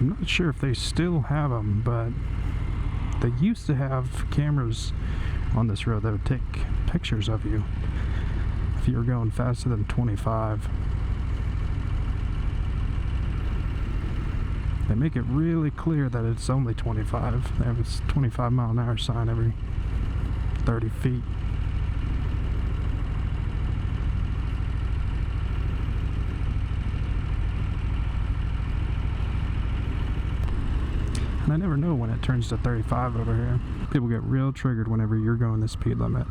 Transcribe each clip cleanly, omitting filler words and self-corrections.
I'm not sure if they still have them, but they used to have cameras on this road that would take pictures of you if you were going faster than 25. They make it really clear that it's only 25. They have this 25 mile an hour sign every 30 feet. And I never know when it turns to 35 over here. People get real triggered whenever you're going the speed limit.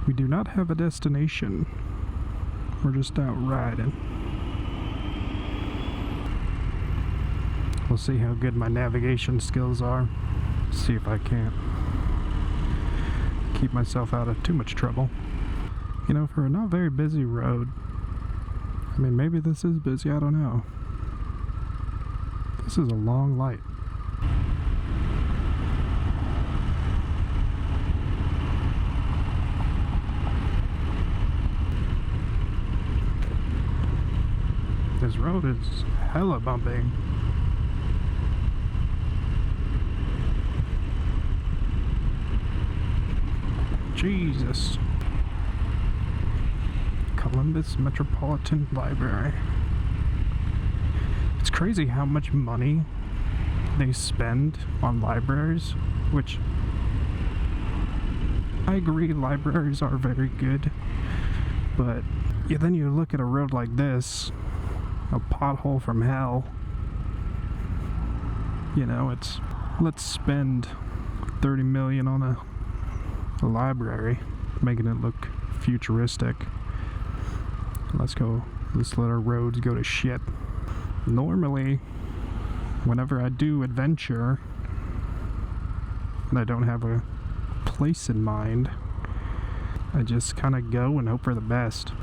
We do not have a destination. We're just out riding. We'll see how good my navigation skills are. See if I can't keep myself out of too much trouble. You know, for a not very busy road, I mean, maybe this is busy, I don't know. This is a long light. This road is hella bumping. Jesus. Columbus Metropolitan Library. It's crazy how much money they spend on libraries, which I agree libraries are very good, but yeah, then you look at a road like this, a pothole from hell. You know, it's, let's spend 30 million on a library, making it look futuristic. Let's let our roads go to shit. Normally, whenever I do adventure and I don't have a place in mind, I just kind of go and hope for the best.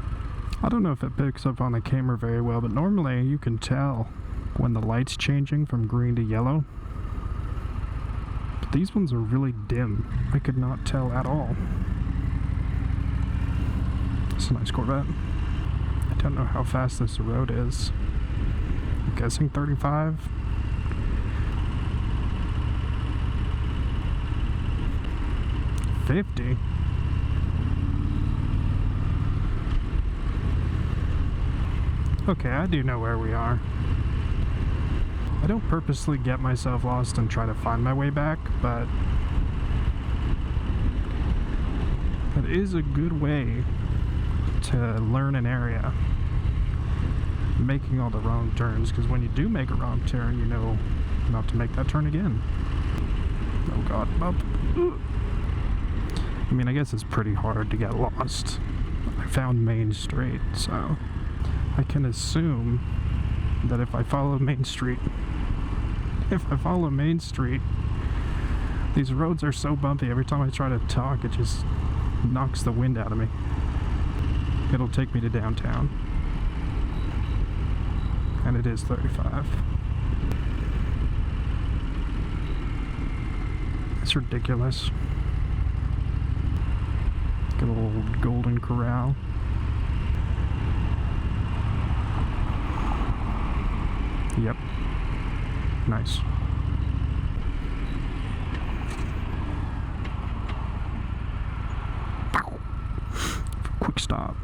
I don't know if it picks up on the camera very well, but normally you can tell when the light's changing from green to yellow. But these ones are really dim. I could not tell at all. It's a nice Corvette. I don't know how fast this road is. I'm guessing 35. $50. Okay, I do know where we are. I don't purposely get myself lost and try to find my way back, but it is a good way to learn an area. Making all the wrong turns, because when you do make a wrong turn, you know not to make that turn again. Oh god, bump. I mean, I guess it's pretty hard to get lost. I found Main Street, so I can assume that if I follow Main Street, these roads are so bumpy, every time I try to talk, it just knocks the wind out of me. It'll take me to downtown. And it is 35. It's ridiculous. Good old Golden Corral. Yep. Nice. Quick stop.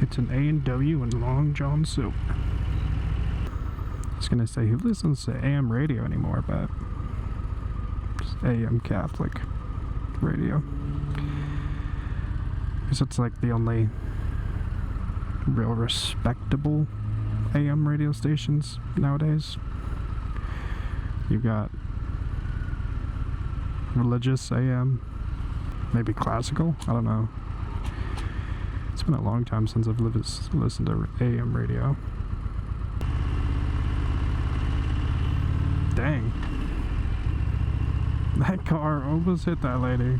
It's an A&W and Long John Silver. I was gonna say, who listens to AM radio anymore, but just AM Catholic radio. Because it's like the only real respectable AM radio stations nowadays. You've got religious AM, maybe classical, I don't know. It's been a long time since I've listened to AM radio. Dang. That car almost hit that lady.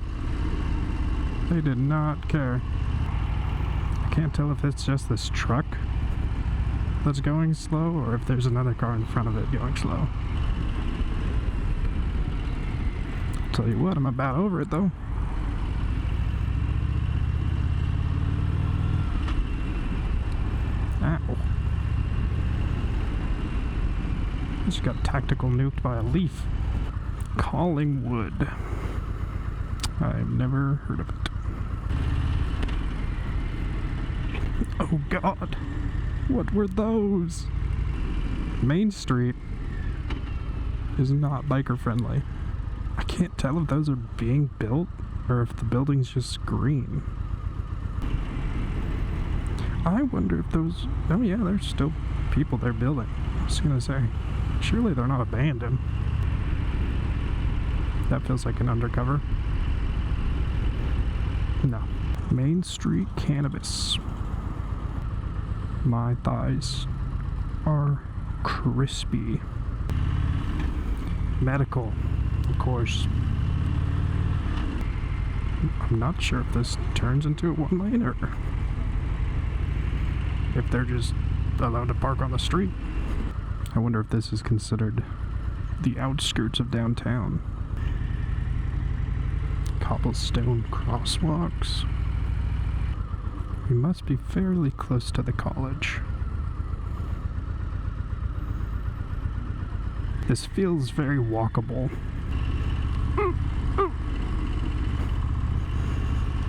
They did not care. I can't tell if it's just this truck that's going slow or if there's another car in front of it going slow. I'll tell you what, I'm about over it though. Ow. Just got tactical nuked by a leaf. Collingwood. I've never heard of it. Oh God, what were those? Main Street is not biker friendly. I can't tell if those are being built or if the building's just green. I wonder if those... Oh yeah, there's still people there building. I was gonna say, surely they're not abandoned. That feels like an undercover. No. Main Street Cannabis. My thighs are crispy. Medical, of course. I'm not sure if this turns into a one lane or if they're just allowed to park on the street. I wonder if this is considered the outskirts of downtown. Cobblestone crosswalks. We must be fairly close to the college. This feels very walkable.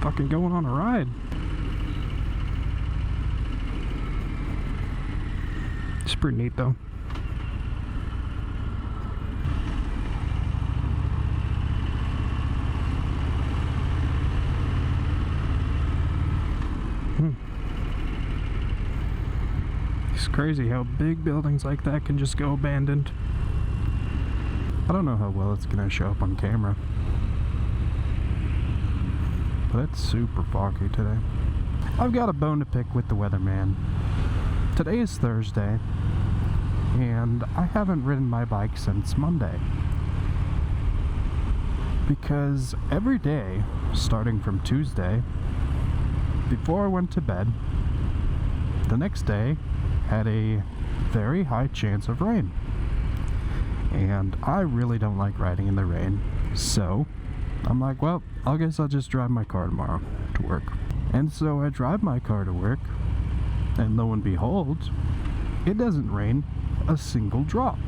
Fucking going on a ride. It's pretty neat though. It's crazy how big buildings like that can just go abandoned. I don't know how well it's gonna show up on camera, but it's super foggy today. I've got a bone to pick with the weatherman. Today is Thursday, and I haven't ridden my bike since Monday. Because every day, starting from Tuesday, before I went to bed, the next day had a very high chance of rain. And I really don't like riding in the rain. So, I'm like, well, I guess I'll just drive my car tomorrow to work. And so I drive my car to work, and lo and behold, it doesn't rain a single drop.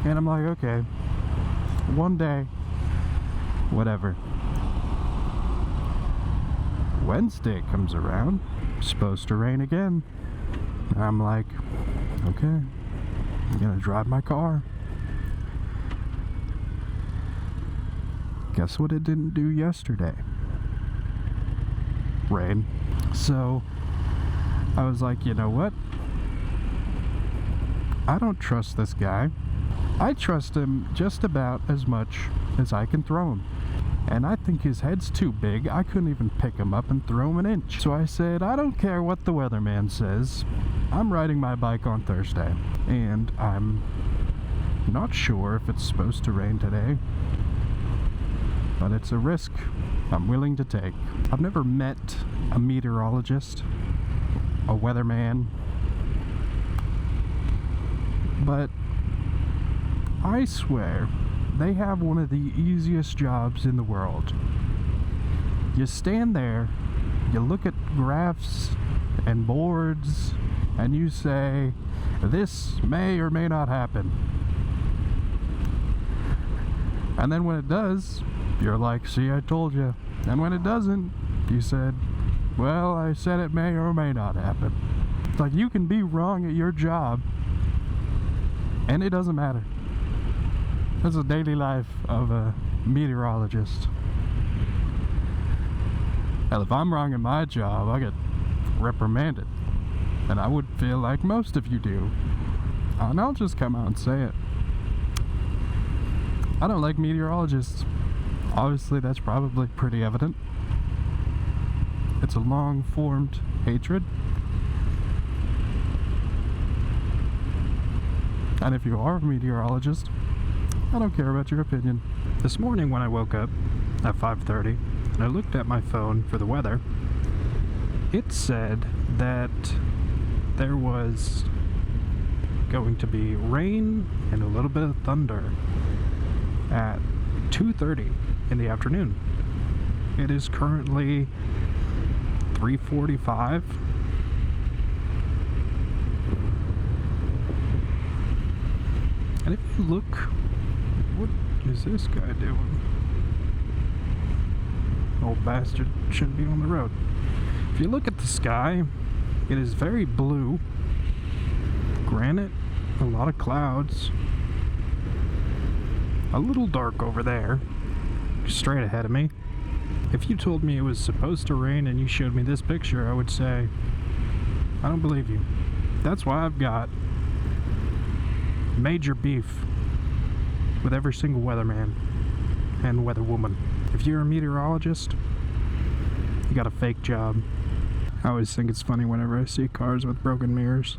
And I'm like, okay, one day, whatever. Wednesday comes around, supposed to rain again. I'm like, okay, I'm gonna drive my car. Guess what it didn't do yesterday? Rain. So I was like, you know what? I don't trust this guy. I trust him just about as much as I can throw him. And I think his head's too big. I couldn't even pick him up and throw him an inch. So I said, I don't care what the weatherman says. I'm riding my bike on Thursday. And I'm not sure if it's supposed to rain today. But it's a risk I'm willing to take. I've never met a meteorologist, a weatherman, but I swear they have one of the easiest jobs in the world. You stand there, you look at graphs and boards, and you say, this may or may not happen. And then when it does, you're like, see, I told you. And when it doesn't, you said, well, I said it may or may not happen. It's like you can be wrong at your job, and it doesn't matter. That's the daily life of a meteorologist. Hell, if I'm wrong at my job, I get reprimanded. And I would feel like most of you do. And I'll just come out and say it. I don't like meteorologists. Obviously, that's probably pretty evident. It's a long-formed hatred. And if you are a meteorologist, I don't care about your opinion. This morning when I woke up at 5:30 and I looked at my phone for the weather, it said that there was going to be rain and a little bit of thunder at 2:30 in the afternoon. It is currently 3:45. And if you look, what is this guy doing? Old bastard shouldn't be on the road. If you look at the sky, it is very blue. Granted, a lot of clouds. A little dark over there, straight ahead of me. If you told me it was supposed to rain and you showed me this picture, I would say, I don't believe you. That's why I've got major beef with every single weatherman and weatherwoman. If you're a meteorologist, you got a fake job. I always think it's funny whenever I see cars with broken mirrors.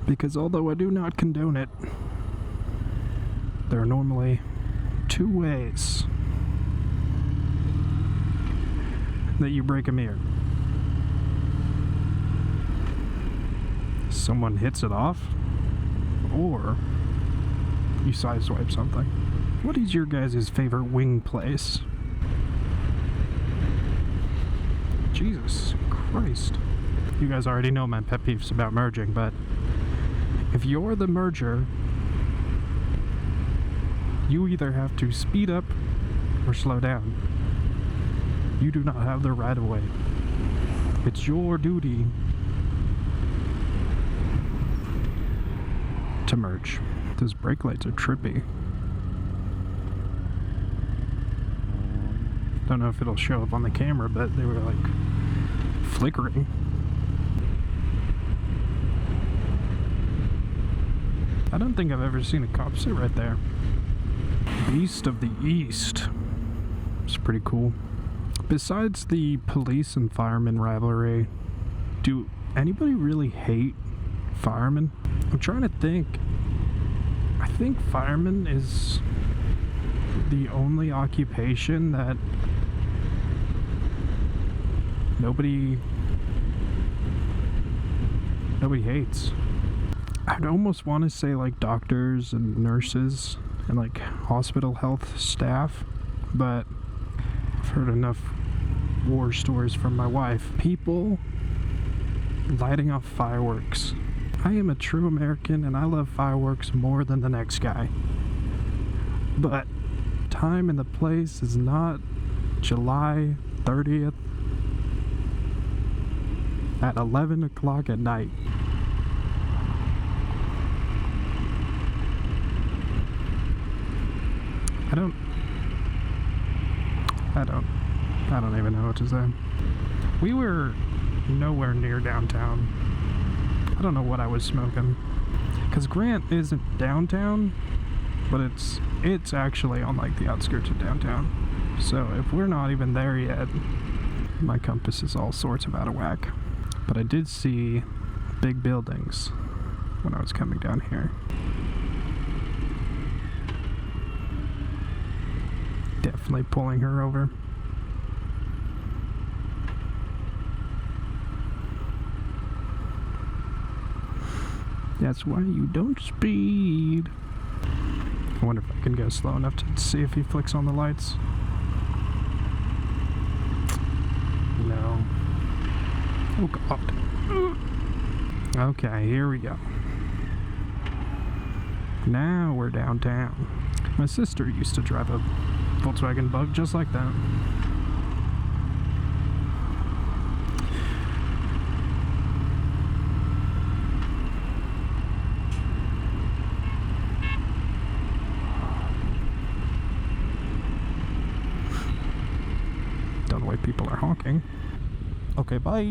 Because although I do not condone it, there are normally two ways that you break a mirror. Someone hits it off, or you sideswipe something. What is your guys' favorite wing place? Jesus Christ. You guys already know my pet peeves about merging, but if you're the merger, you either have to speed up or slow down. You do not have the right of way. It's your duty to merge. Those brake lights are trippy. Don't know if it'll show up on the camera, but they were like flickering. I don't think I've ever seen a cop sit right there. Beast of the East. It's pretty cool. Besides the police and firemen rivalry, do anybody really hate firemen? I'm trying to think. I think fireman is the only occupation that nobody hates. I'd almost want to say like doctors and nurses and like hospital health staff, but I've heard enough war stories from my wife. People lighting off fireworks. I am a true American and I love fireworks more than the next guy. But time and the place is not July 30th at 11 o'clock at night. I don't even know what to say. We were nowhere near downtown. I don't know what I was smoking. Because Grant isn't downtown, but it's actually on like the outskirts of downtown. So if we're not even there yet, my compass is all sorts of out of whack. But I did see big buildings when I was coming down here. Definitely pulling her over. That's why you don't speed. I wonder if I can go slow enough to see if he flicks on the lights. No. Oh God. Okay, here we go. Now we're downtown. My sister used to drive a Volkswagen Bug just like that. Don't know why people are honking. Okay, bye.